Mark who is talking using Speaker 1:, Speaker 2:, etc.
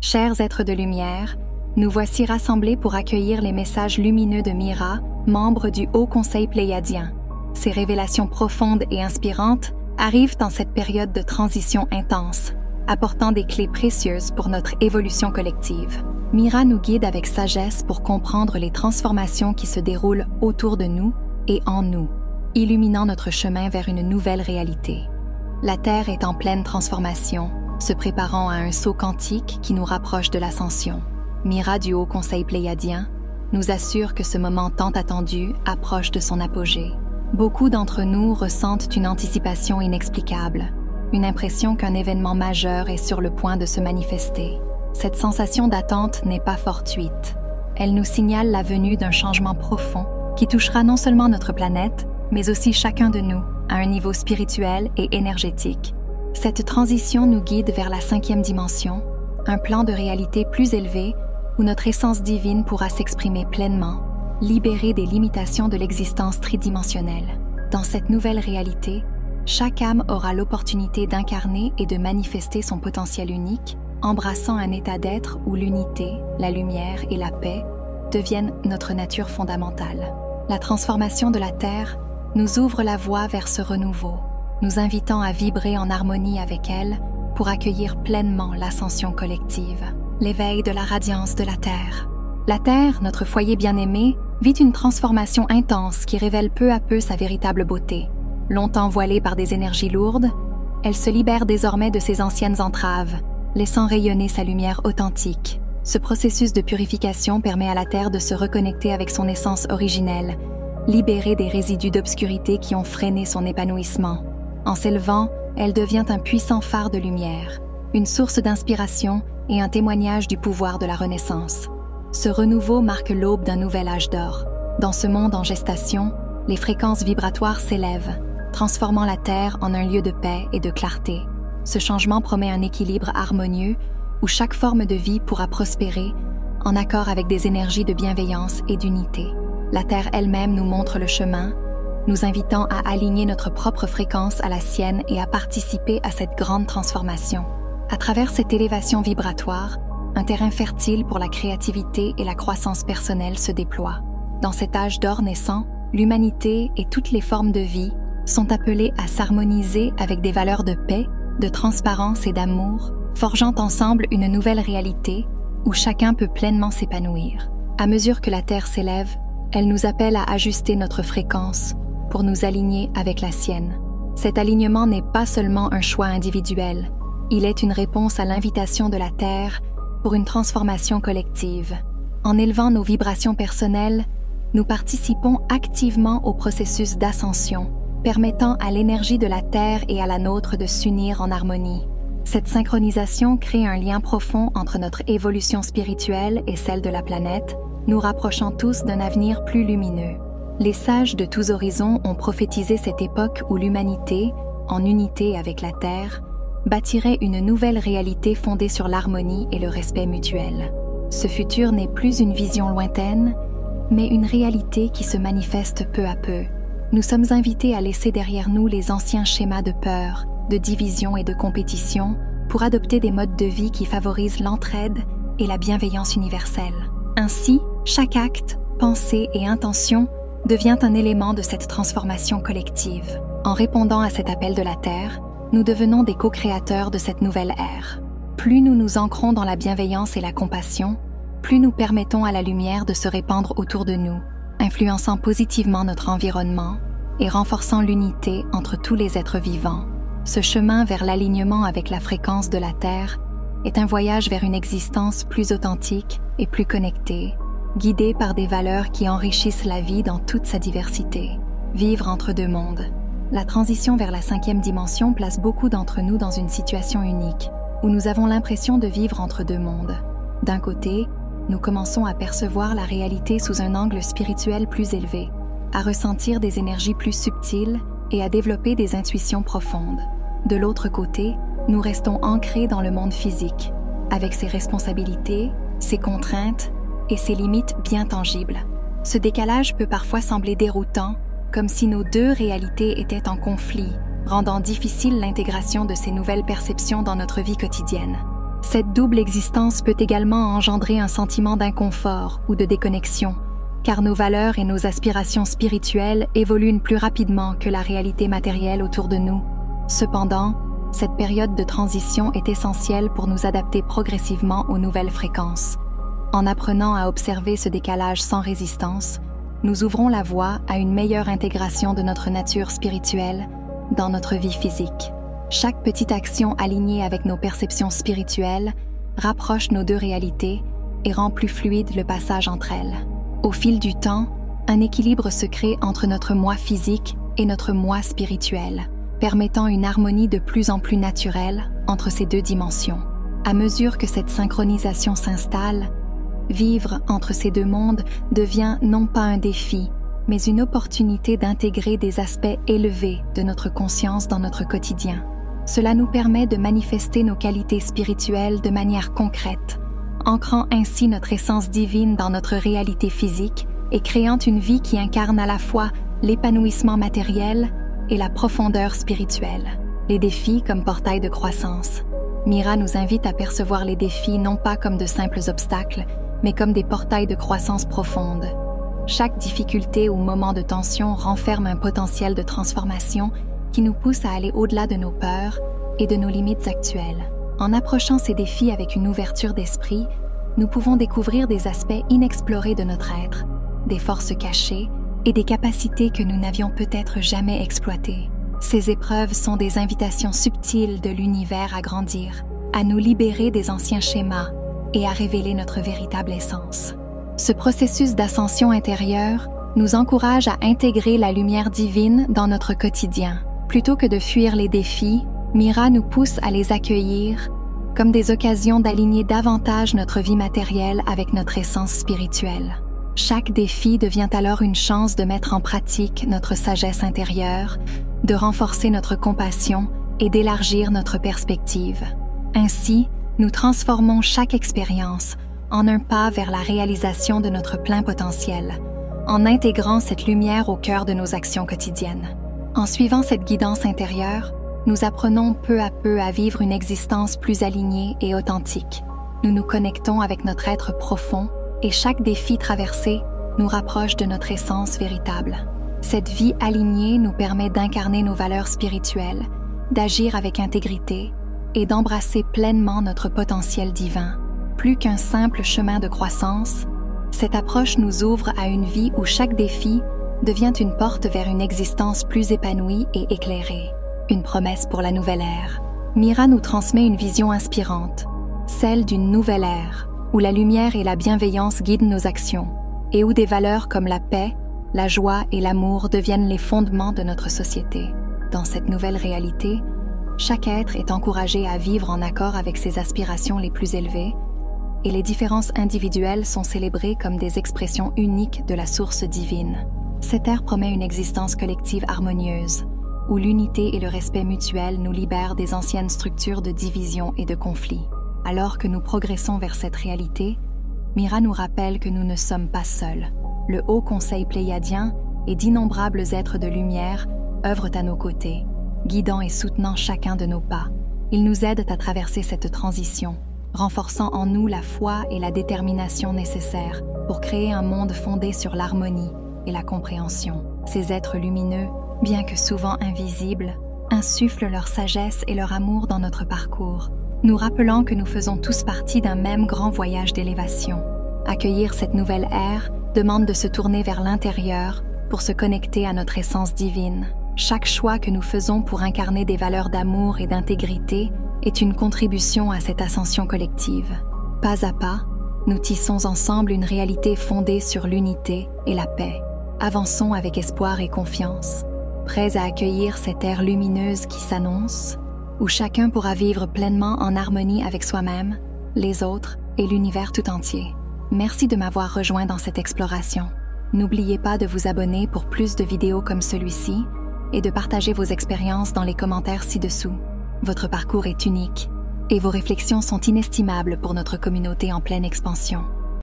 Speaker 1: Chers êtres de lumière, nous voici rassemblés pour accueillir les messages lumineux de Mira, membre du Haut Conseil pléiadien. Ces révélations profondes et inspirantes arrivent en cette période de transition intense, apportant des clés précieuses pour notre évolution collective. Mira nous guide avec sagesse pour comprendre les transformations qui se déroulent autour de nous et en nous, illuminant notre chemin vers une nouvelle réalité. La Terre est en pleine transformation, se préparant à un saut quantique qui nous rapproche de l'ascension. Mira du Haut Conseil pléiadien nous assure que ce moment tant attendu approche de son apogée. Beaucoup d'entre nous ressentent une anticipation inexplicable, une impression qu'un événement majeur est sur le point de se manifester. Cette sensation d'attente n'est pas fortuite. Elle nous signale la venue d'un changement profond qui touchera non seulement notre planète, mais aussi chacun de nous à un niveau spirituel et énergétique. Cette transition nous guide vers la 5e dimension, un plan de réalité plus élevé où notre essence divine pourra s'exprimer pleinement, libérée des limitations de l'existence tridimensionnelle. Dans cette nouvelle réalité, chaque âme aura l'opportunité d'incarner et de manifester son potentiel unique, embrassant un état d'être où l'unité, la lumière et la paix deviennent notre nature fondamentale. La transformation de la Terre nous ouvre la voie vers ce renouveau, nous invitant à vibrer en harmonie avec elle pour accueillir pleinement l'ascension collective, l'éveil de la radiance de la Terre. La Terre, notre foyer bien-aimé, vit une transformation intense qui révèle peu à peu sa véritable beauté. Longtemps voilée par des énergies lourdes, elle se libère désormais de ses anciennes entraves, laissant rayonner sa lumière authentique. Ce processus de purification permet à la Terre de se reconnecter avec son essence originelle, libérée des résidus d'obscurité qui ont freiné son épanouissement. En s'élevant, elle devient un puissant phare de lumière, une source d'inspiration et un témoignage du pouvoir de la Renaissance. Ce renouveau marque l'aube d'un nouvel âge d'or. Dans ce monde en gestation, les fréquences vibratoires s'élèvent, transformant la Terre en un lieu de paix et de clarté. Ce changement promet un équilibre harmonieux où chaque forme de vie pourra prospérer en accord avec des énergies de bienveillance et d'unité. La Terre elle-même nous montre le chemin, nous invitant à aligner notre propre fréquence à la sienne et à participer à cette grande transformation. À travers cette élévation vibratoire, un terrain fertile pour la créativité et la croissance personnelle se déploie. Dans cet âge d'or naissant, l'humanité et toutes les formes de vie sont appelées à s'harmoniser avec des valeurs de paix, de transparence et d'amour, forgeant ensemble une nouvelle réalité où chacun peut pleinement s'épanouir. À mesure que la Terre s'élève, elle nous appelle à ajuster notre fréquence pour nous aligner avec la sienne. Cet alignement n'est pas seulement un choix individuel, il est une réponse à l'invitation de la Terre pour une transformation collective. En élevant nos vibrations personnelles, nous participons activement au processus d'ascension, permettant à l'énergie de la Terre et à la nôtre de s'unir en harmonie. Cette synchronisation crée un lien profond entre notre évolution spirituelle et celle de la planète, nous rapprochant tous d'un avenir plus lumineux. Les sages de tous horizons ont prophétisé cette époque où l'humanité, en unité avec la Terre, bâtirait une nouvelle réalité fondée sur l'harmonie et le respect mutuel. Ce futur n'est plus une vision lointaine, mais une réalité qui se manifeste peu à peu. Nous sommes invités à laisser derrière nous les anciens schémas de peur, de division et de compétition pour adopter des modes de vie qui favorisent l'entraide et la bienveillance universelle. Ainsi, chaque acte, pensée et intention devient un élément de cette transformation collective. En répondant à cet appel de la Terre, nous devenons des co-créateurs de cette nouvelle ère. Plus nous nous ancrons dans la bienveillance et la compassion, plus nous permettons à la lumière de se répandre autour de nous, influençant positivement notre environnement et renforçant l'unité entre tous les êtres vivants. Ce chemin vers l'alignement avec la fréquence de la Terre est un voyage vers une existence plus authentique et plus connectée, guidée par des valeurs qui enrichissent la vie dans toute sa diversité. Vivre entre deux mondes. La transition vers la 5e dimension place beaucoup d'entre nous dans une situation unique, où nous avons l'impression de vivre entre deux mondes. D'un côté, nous commençons à percevoir la réalité sous un angle spirituel plus élevé, à ressentir des énergies plus subtiles et à développer des intuitions profondes. De l'autre côté, nous restons ancrés dans le monde physique, avec ses responsabilités, ses contraintes et ses limites bien tangibles. Ce décalage peut parfois sembler déroutant, comme si nos deux réalités étaient en conflit, rendant difficile l'intégration de ces nouvelles perceptions dans notre vie quotidienne. Cette double existence peut également engendrer un sentiment d'inconfort ou de déconnexion, car nos valeurs et nos aspirations spirituelles évoluent plus rapidement que la réalité matérielle autour de nous. Cependant, cette période de transition est essentielle pour nous adapter progressivement aux nouvelles fréquences. En apprenant à observer ce décalage sans résistance, nous ouvrons la voie à une meilleure intégration de notre nature spirituelle dans notre vie physique. Chaque petite action alignée avec nos perceptions spirituelles rapproche nos deux réalités et rend plus fluide le passage entre elles. Au fil du temps, un équilibre se crée entre notre moi physique et notre moi spirituel, permettant une harmonie de plus en plus naturelle entre ces deux dimensions. À mesure que cette synchronisation s'installe, vivre entre ces deux mondes devient non pas un défi, mais une opportunité d'intégrer des aspects élevés de notre conscience dans notre quotidien. Cela nous permet de manifester nos qualités spirituelles de manière concrète, ancrant ainsi notre essence divine dans notre réalité physique et créant une vie qui incarne à la fois l'épanouissement matériel et la profondeur spirituelle. Les défis comme portail de croissance. Mira nous invite à percevoir les défis non pas comme de simples obstacles, mais comme des portails de croissance profonde. Chaque difficulté ou moment de tension renferme un potentiel de transformation qui nous pousse à aller au-delà de nos peurs et de nos limites actuelles. En approchant ces défis avec une ouverture d'esprit, nous pouvons découvrir des aspects inexplorés de notre être, des forces cachées et des capacités que nous n'avions peut-être jamais exploitées. Ces épreuves sont des invitations subtiles de l'univers à grandir, à nous libérer des anciens schémas et à révéler notre véritable essence. Ce processus d'ascension intérieure nous encourage à intégrer la lumière divine dans notre quotidien. Plutôt que de fuir les défis, Mira nous pousse à les accueillir comme des occasions d'aligner davantage notre vie matérielle avec notre essence spirituelle. Chaque défi devient alors une chance de mettre en pratique notre sagesse intérieure, de renforcer notre compassion et d'élargir notre perspective. Ainsi, nous transformons chaque expérience en un pas vers la réalisation de notre plein potentiel, en intégrant cette lumière au cœur de nos actions quotidiennes. En suivant cette guidance intérieure, nous apprenons peu à peu à vivre une existence plus alignée et authentique. Nous nous connectons avec notre être profond et chaque défi traversé nous rapproche de notre essence véritable. Cette vie alignée nous permet d'incarner nos valeurs spirituelles, d'agir avec intégrité et d'embrasser pleinement notre potentiel divin. Plus qu'un simple chemin de croissance, cette approche nous ouvre à une vie où chaque défi devient une porte vers une existence plus épanouie et éclairée. Une promesse pour la nouvelle ère. Mira nous transmet une vision inspirante, celle d'une nouvelle ère, où la lumière et la bienveillance guident nos actions, et où des valeurs comme la paix, la joie et l'amour deviennent les fondements de notre société. Dans cette nouvelle réalité, chaque être est encouragé à vivre en accord avec ses aspirations les plus élevées, et les différences individuelles sont célébrées comme des expressions uniques de la source divine. Cette ère promet une existence collective harmonieuse, où l'unité et le respect mutuel nous libèrent des anciennes structures de division et de conflit. Alors que nous progressons vers cette réalité, Mira nous rappelle que nous ne sommes pas seuls. Le Haut Conseil pléiadien et d'innombrables êtres de lumière œuvrent à nos côtés, guidant et soutenant chacun de nos pas. Ils nous aident à traverser cette transition, renforçant en nous la foi et la détermination nécessaires pour créer un monde fondé sur l'harmonie et la compréhension. Ces êtres lumineux, bien que souvent invisibles, insufflent leur sagesse et leur amour dans notre parcours, nous rappelant que nous faisons tous partie d'un même grand voyage d'élévation. Accueillir cette nouvelle ère demande de se tourner vers l'intérieur pour se connecter à notre essence divine. Chaque choix que nous faisons pour incarner des valeurs d'amour et d'intégrité est une contribution à cette ascension collective. Pas à pas, nous tissons ensemble une réalité fondée sur l'unité et la paix. Avançons avec espoir et confiance, prêts à accueillir cette ère lumineuse qui s'annonce, où chacun pourra vivre pleinement en harmonie avec soi-même, les autres et l'univers tout entier. Merci de m'avoir rejoint dans cette exploration. N'oubliez pas de vous abonner pour plus de vidéos comme celui-ci et de partager vos expériences dans les commentaires ci-dessous. Votre parcours est unique et vos réflexions sont inestimables pour notre communauté en pleine expansion.